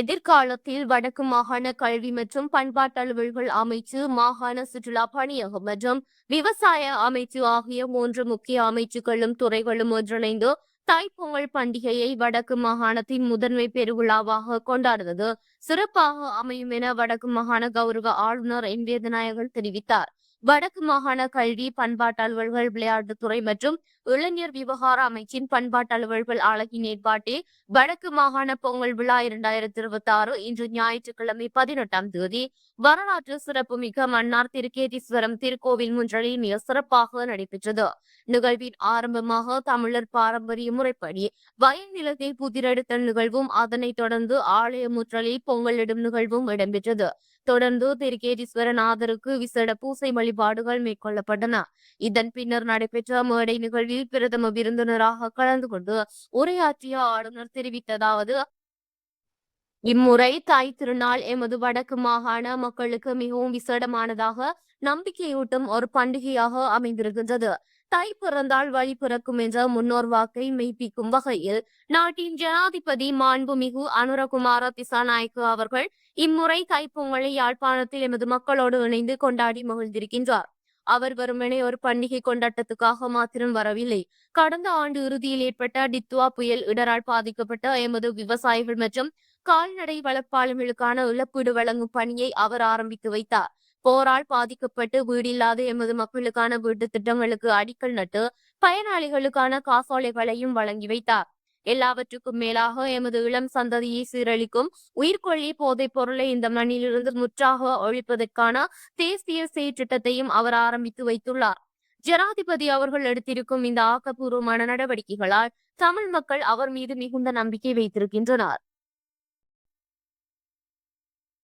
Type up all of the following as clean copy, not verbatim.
எதிர்காலத்தில் வடக்கு மாகாண கல்வி மற்றும் பண்பாட்டு அலுவல்கள் அமைச்சு, மாகாண சுற்றுலா பணியகம் மற்றும் விவசாய அமைச்சு ஆகிய 3 முக்கிய அமைச்சுக்களும் துறைகளும் ஒன்றிணைந்து தைப்பொங்கல் பண்டிகையை வடக்கு மாகாணத்தின் முதன்மை பெருவிழாவாக கொண்டாடுவது சிறப்பாக அமையும் என வடக்கு மாகாண கௌரவ ஆளுநர் என் வேதநாயகன் தெரிவித்தார். வடக்கு மாகாண கல்வி, பண்பாட்டு அலுவல்கள், விளையாட்டுத்துறை மற்றும் இளைஞர் விவகார அமைச்சின் பண்பாட்டு அலுவல்கள் அழகின் ஏற்பாட்டில் வடக்கு மாகாண பொங்கல் விழா 2026 இன்று ஞாயிற்றுக்கிழமை 18ஆம் தேதி வரலாற்று சிறப்புமிக்க மன்னார் திருக்கேதீஸ்வரம் திருக்கோவில் முன்றலில் மிக சிறப்பாக நடைபெற்றது. நிகழ்வின் ஆரம்பமாக தமிழர் பாரம்பரிய முறைப்படி வயல் நிலத்தை புதிரெடுத்தல் நிகழ்வும், அதனைத் தொடர்ந்து ஆலய முற்றலில் பொங்கலிடும் நிகழ்வும் இடம்பெற்றது. தொடர்ந்து திருக்கேதீஸ்வரநாதருக்கு விசேட பூசை வழிபாடுகள் மேற்கொள்ளப்பட்டன. இதன் பின்னர் நடைபெற்ற மேடை நிகழ்வில் பிரதம விருந்தினராக கலந்து கொண்டு உரையாற்றிய ஆளுநர் தெரிவித்ததாவது: இம்முறை தாய் திருநாள் எமது வடக்கு மாகாண மக்களுக்கு மிகவும் விசேடமானதாக, நம்பிக்கையூட்டும் ஒரு பண்டிகையாக அமைந்திருக்கின்றது. தை பிறந்தால் வழி பிறக்கும் என்ற முன்னோர் வாக்கை மெய்ப்பிக்கும் வகையில் நாட்டின் ஜனாதிபதி மாண்புமிகு அனுரகுமார திசாநாயக்க அவர்கள் இம்முறை தைப்பொங்கலை யாழ்ப்பாணத்தில் எமது மக்களோடு இணைந்து கொண்டாடி மகிழ்ந்திருக்கின்றார். அவர் வெறுமனே ஒரு பண்டிகை கொண்டாட்டத்துக்காக மாத்திரம் வரவில்லை. கடந்த ஆண்டு இறுதியில் ஏற்பட்ட டித்வா புயல் இடரால் பாதிக்கப்பட்ட எமது விவசாயிகள் மற்றும் கால்நடை வளர்ப்பாளர்களுக்கான இழப்பீடு வழங்கும் பணியை அவர் ஆரம்பித்து வைத்தார். போரால் பாதிக்கப்பட்டு வீடில்லாத எமது மக்களுக்கான வீட்டு திட்டங்களுக்கு அடிக்கல் நட்டு பயனாளிகளுக்கான காசோலைகளையும் வழங்கி வைத்தார். எல்லாவற்றுக்கும் மேலாக எமது இளம் சந்ததியை சீரழிக்கும் உயிர்கொல்லி போதைப் பொருளை இந்த மண்ணிலிருந்து முற்றாக ஒழிப்பதற்கான தேசிய செயற்றிட்டத்தையும் அவர் ஆரம்பித்து வைத்துள்ளார். ஜனாதிபதி அவர்கள் எடுத்திருக்கும் இந்த ஆக்கப்பூர்வமான நடவடிக்கைகளால் தமிழ் மக்கள் அவர் மீது மிகுந்த நம்பிக்கை வைத்திருக்கின்றனர்.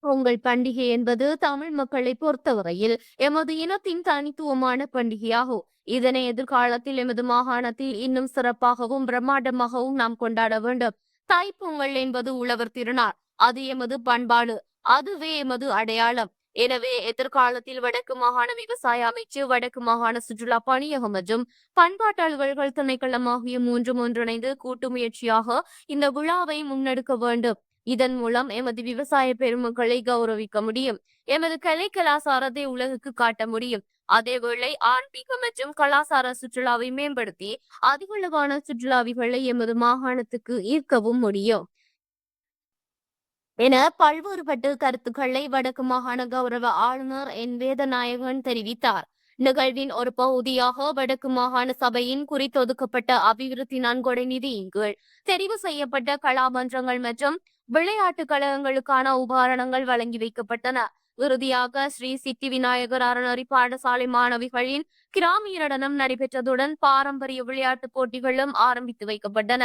பொங்கல் பண்டிகை என்பது தமிழ் மக்களை பொறுத்தவரையில் எமது இனத்தின் தனித்துவமான பண்டிகையாகும். இதனை எதிர்காலத்தில் எமது மாகாணத்தில் இன்னும் சிறப்பாகவும் பிரம்மாண்டமாகவும் நாம் கொண்டாட வேண்டும். தைப்பொங்கல் என்பது உழவர் திருநாள். அது எமது பண்பாடு, அதுவே எமது அடையாளம். எனவே எதிர்காலத்தில் வடக்கு மாகாண விவசாய அமைச்சு, வடக்கு மாகாண சுற்றுலா பணியகம் மற்றும் பண்பாட்டு அலுவல்கள் திணைக்களம் ஆகிய 3 ஒன்றிணைந்து கூட்டு முயற்சியாக இந்த விழாவை முன்னெடுக்க வேண்டும். இதன் மூலம் எமது விவசாய பெருமக்களை கௌரவிக்க முடியும். எமது கலை கலாசாரத்தை உலகுக்கு காட்ட முடியும். அதேவேளை ஆன்மீக மற்றும் கலாசார சுற்றுலாவை மேம்படுத்தி அதிகளவான சுற்றுலாவிகளை எமது மாகாணத்துக்கு ஈர்க்கவும் முடியும் என பல்வேறுபட்ட கருத்துக்களை வடக்கு மாகாண கௌரவ ஆளுநர் என் வேதநாயகன் தெரிவித்தார். நிகழ்வின் ஒரு பகுதியாக வடக்கு மாகாண சபையின் குறித்தொதுக்கப்பட்ட அபிவிருத்தி நன்கொடை நிதியின் கீழ் தெரிவு செய்யப்பட்ட கலாமன்றங்கள் மற்றும் விளையாட்டு கழகங்களுக்கான உபகரணங்கள் வழங்கி வைக்கப்பட்டன. இறுதியாக ஸ்ரீ சித்தி விநாயகர் அறநெறி பாடசாலை மாணவிகளின் கிராமிய நடனம் நடைபெற்றதுடன் பாரம்பரிய விளையாட்டுப் போட்டிகளும் ஆரம்பித்து வைக்கப்பட்டன.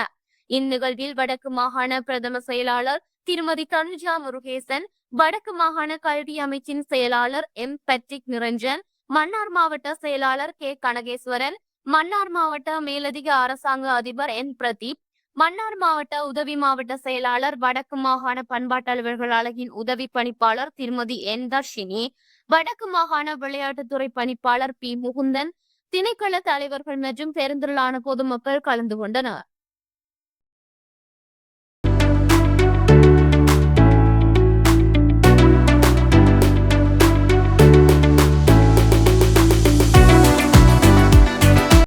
இந்நிகழ்வில் வடக்கு மாகாண பிரதம செயலாளர் திருமதி தனுஜா முருகேசன், வடக்கு மாகாண கல்வி அமைச்சின் செயலாளர் எம் பட்ரிக் நிரஞ்சன், மன்னார் மாவட்ட செயலாளர் கே கனகேஸ்வரன், மன்னார் மாவட்ட மேலதிக அரசாங்க அதிபர் என் பிரதீப், மன்னார் மாவட்ட உதவி மாவட்ட செயலாளர், வடக்கு மாகாண பண்பாட்டு அலுவல்கள் அலகின் உதவி பணிப்பாளர் திருமதி என் தர்ஷினி, வடக்கு மாகாண விளையாட்டுத்துறை பணிப்பாளர் பி முகுந்தன், திணைக்கள தலைவர்கள் மற்றும் பெருந்திரளான பொதுமக்கள் கலந்து கொண்டனர்.